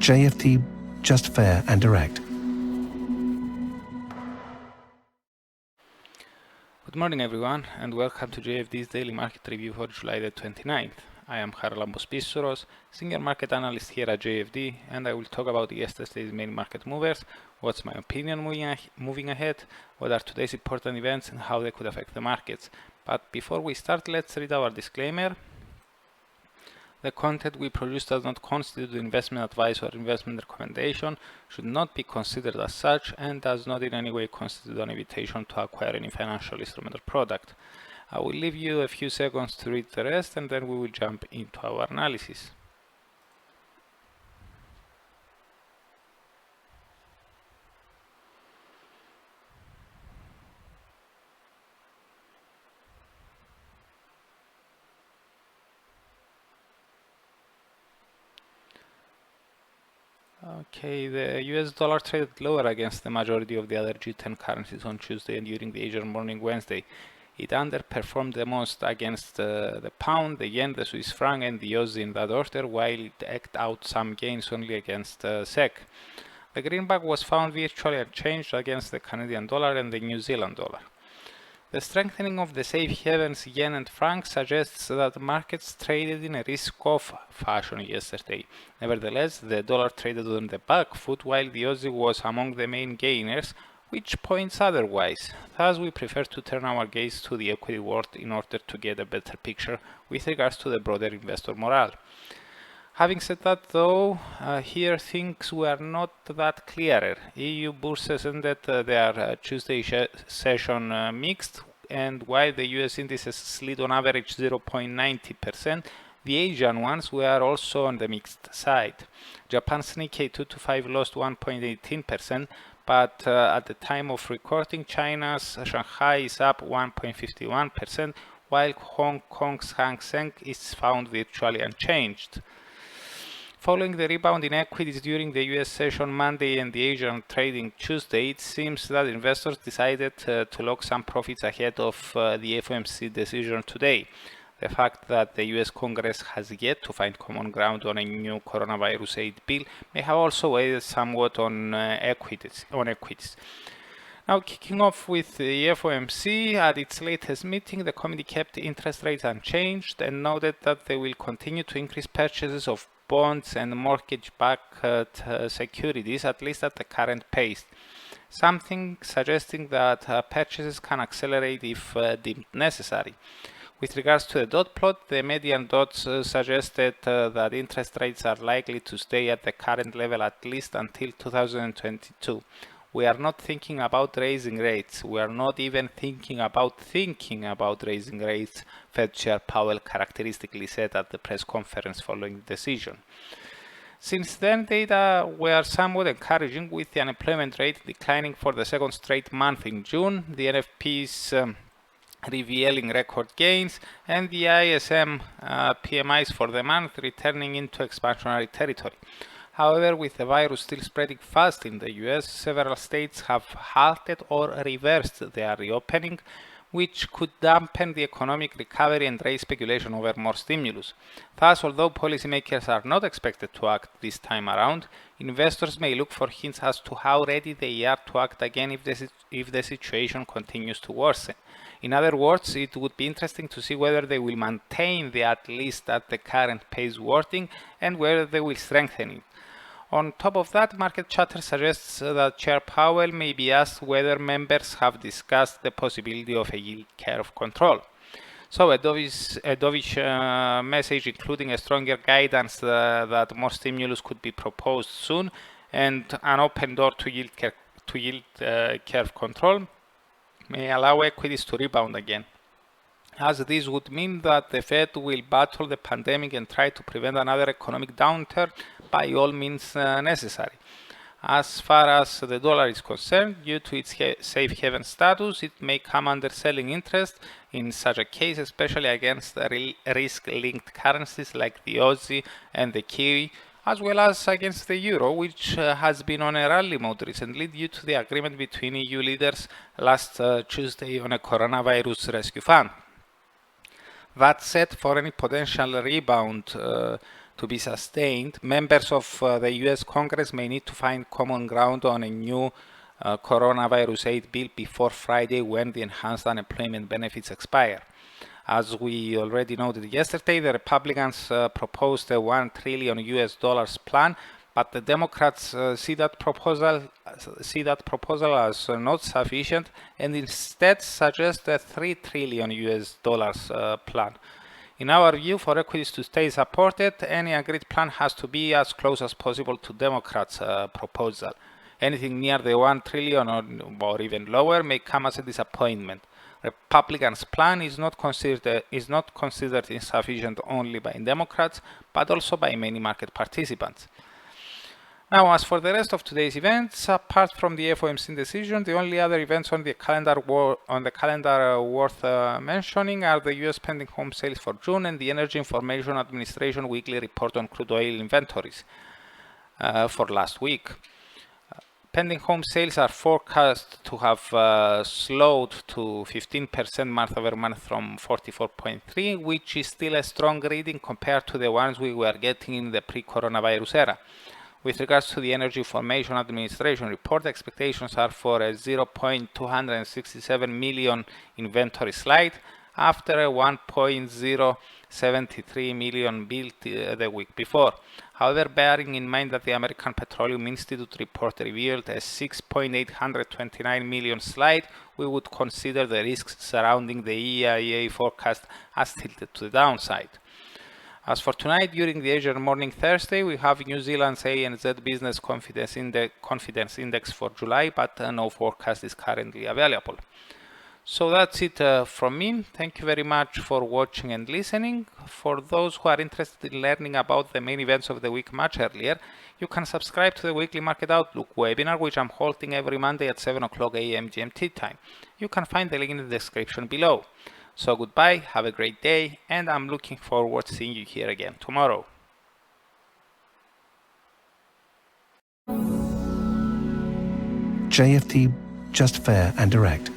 JFD, just fair and direct. Good morning everyone, and welcome to JFD's daily market review for July the 29th. I am Charalambos Pissouros, senior market analyst here at JFD, and I will talk about yesterday's main market movers, what's my opinion moving ahead, what are today's important events and how they could affect the markets. But before we start, let's read our disclaimer. The content we produce does not constitute investment advice or investment recommendation, should not be considered as such, and does not in any way constitute an invitation to acquire any financial instrument or product. I will leave you a few seconds to read the rest, and then we will jump into our analysis. Okay, the US dollar traded lower against the majority of the other G10 currencies on Tuesday and during the Asian morning Wednesday. It underperformed the most against the pound, the yen, the Swiss franc and the Aussie in that order, while it eked out some gains only against SEK. The greenback was found virtually unchanged against the Canadian dollar and the New Zealand dollar. The strengthening of the safe havens yen and franc suggests that markets traded in a risk-off fashion yesterday. Nevertheless, the dollar traded on the back foot while the Aussie was among the main gainers, which points otherwise. Thus, we prefer to turn our gaze to the equity world in order to get a better picture with regards to the broader investor morale. Having said that though, here things were not that clearer. EU bourses ended their Tuesday session mixed, and while the US indices slid on average 0.90%, the Asian ones were also on the mixed side. Japan's Nikkei 225 lost 1.18%, but at the time of recording, China's Shanghai is up 1.51%, while Hong Kong's Hang Seng is found virtually unchanged. Following the rebound in equities during the US session Monday and the Asian trading Tuesday, it seems that investors decided to lock some profits ahead of the FOMC decision today. The fact that the US Congress has yet to find common ground on a new coronavirus aid bill may have also weighed somewhat on equities. Now, kicking off with the FOMC, at its latest meeting, the committee kept interest rates unchanged and noted that they will continue to increase purchases of bonds and mortgage-backed securities, at least at the current pace. Something suggesting that purchases can accelerate if deemed necessary. With regards to the dot plot, the median dots suggested that interest rates are likely to stay at the current level at least until 2022. We are not thinking about raising rates. We are not even thinking about raising rates, Fed Chair Powell characteristically said at the press conference following the decision. Since then, data were somewhat encouraging, with the unemployment rate declining for the second straight month in June, the NFPs revealing record gains, and the ISM PMIs for the month returning into expansionary territory. However, with the virus still spreading fast in the US, several states have halted or reversed their reopening, which could dampen the economic recovery and raise speculation over more stimulus. Thus, although policymakers are not expected to act this time around, investors may look for hints as to how ready they are to act again if the situation continues to worsen. In other words, it would be interesting to see whether they will maintain the at least at the current pace wording and whether they will strengthen it. On top of that, market chatter suggests that Chair Powell may be asked whether members have discussed the possibility of a yield curve control. So a dovish message including a stronger guidance that more stimulus could be proposed soon and an open door to yield curve control may allow equities to rebound again, as this would mean that the Fed will battle the pandemic and try to prevent another economic downturn by all means necessary. As far as the dollar is concerned, due to its safe haven status, it may come under selling interest in such a case, especially against risk-linked currencies like the Aussie and the Kiwi, as well as against the euro, which has been on a rally mode recently due to the agreement between EU leaders last Tuesday on a coronavirus rescue fund. That said, for any potential rebound to be sustained, members of the US Congress may need to find common ground on a new coronavirus aid bill before Friday, when the enhanced unemployment benefits expire. As we already noted yesterday, the Republicans proposed a $1 trillion US plan, but the Democrats see that proposal as not sufficient, and instead suggest a $3 trillion US plan. In our view, for equities to stay supported, any agreed plan has to be as close as possible to Democrats' proposal. Anything near the $1 trillion or even lower may come as a disappointment. Republicans' plan is not considered insufficient only by Democrats, but also by many market participants. Now, as for the rest of today's events, apart from the FOMC decision, the only other events on the calendar worth mentioning are the US pending home sales for June and the Energy Information Administration weekly report on crude oil inventories for last week. Pending home sales are forecast to have slowed to 15% month-over-month from 44.3, which is still a strong reading compared to the ones we were getting in the pre-coronavirus era. With regards to the Energy Information Administration report, expectations are for a 0.267 million inventory slide after a 1.073 million built the week before. However, bearing in mind that the American Petroleum Institute report revealed a 6.829 million slide, we would consider the risks surrounding the EIA forecast as tilted to the downside. As for tonight, during the Asian morning Thursday, we have New Zealand's ANZ Business Confidence Index for July, but no forecast is currently available. So that's it from me. Thank you very much for watching and listening. For those who are interested in learning about the main events of the week much earlier, you can subscribe to the Weekly Market Outlook webinar, which I'm holding every Monday at 7 o'clock AM GMT time. You can find the link in the description below. So goodbye, have a great day, and I'm looking forward to seeing you here again tomorrow. JFD, just fair and direct.